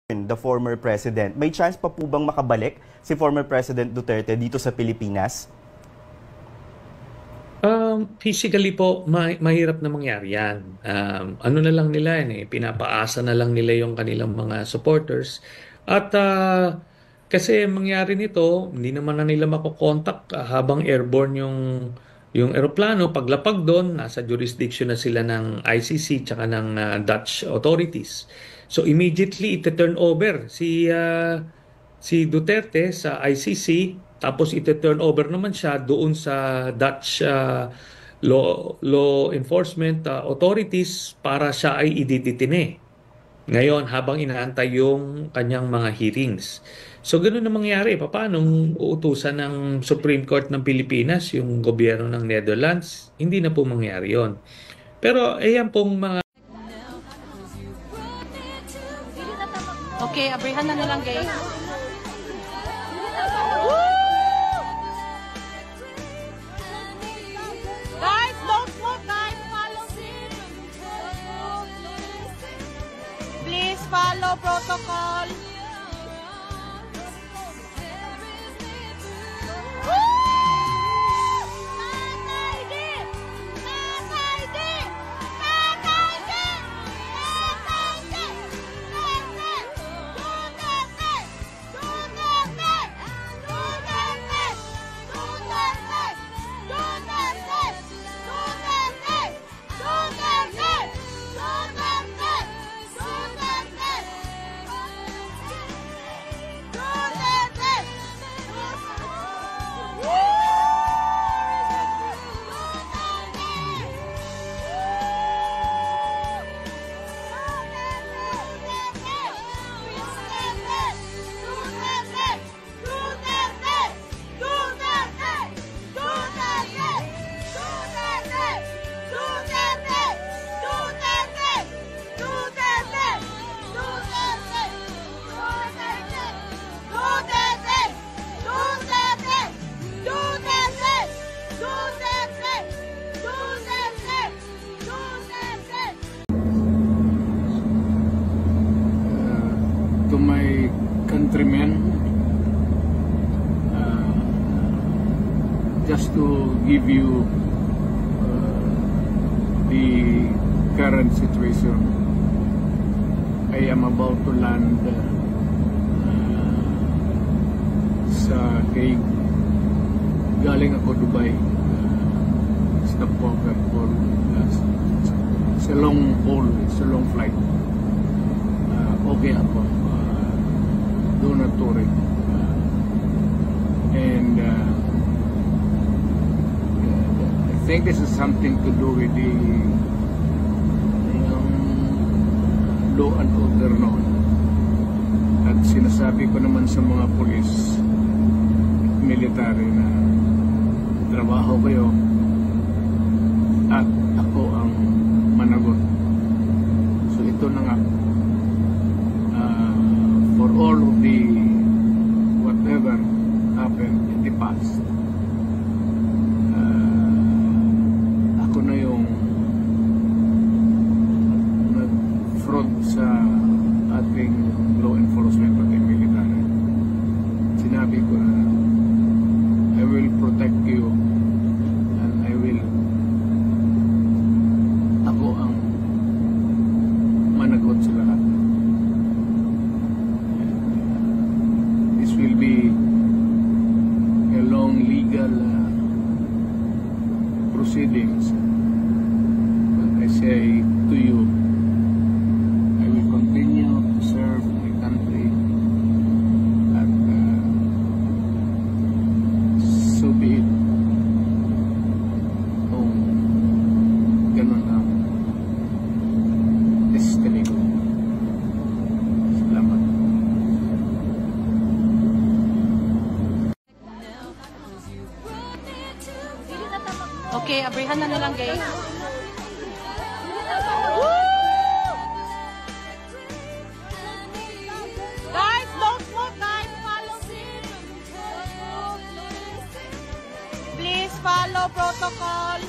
the former president. May chance pa po bang makabalik si former President Duterte dito sa Pilipinas? Physically po, mahirap na mangyari yan. Ano na lang nila yan pinapaasa na lang nila yung kanilang mga supporters. At kasi mangyari nito, hindi naman na nila makokontak habang airborne yung eroplano. Paglapag doon, nasa jurisdiction na sila ng ICC tsaka ng Dutch authorities. So immediately ite-turn over si Duterte sa ICC, tapos ite-turn over naman siya doon sa Dutch law enforcement authorities para siya ay ididetine. Ngayon, habang inaantay yung kanyang mga hearings. So ganoon na mangyari. Paano uutusan ng Supreme Court ng Pilipinas yung gobyerno ng Netherlands? Hindi na po mangyari yon. Pero ayan pong mga... Okay, abrihan na lang guys. Guys, don't smoke guys. Follow. Please follow protocol. To my countrymen, just to give you the current situation, I am about to land sa Hague. Galing ako Dubai, stopover for it's a long haul, it's a long flight. Okay ako. Do not worry. And I think this is something to do with the law and order noon. At sinasabi ko naman sa mga pulis, military na trabaho kayo at ako ang managot. So ito na nga. For all of the whatever happened in the past, ako na yung nag-front sa ating law enforcement at military. Sinabi ko na I will protect you and ako ang managot sa lahat. Will be a long legal proceedings. But I say to you, I will continue to serve my country, and so be it. Ganun ang destiny ko. Salamat. Okay, abrihan na lang guys. Guys, don't smoke guys. Follow. Please follow protocol.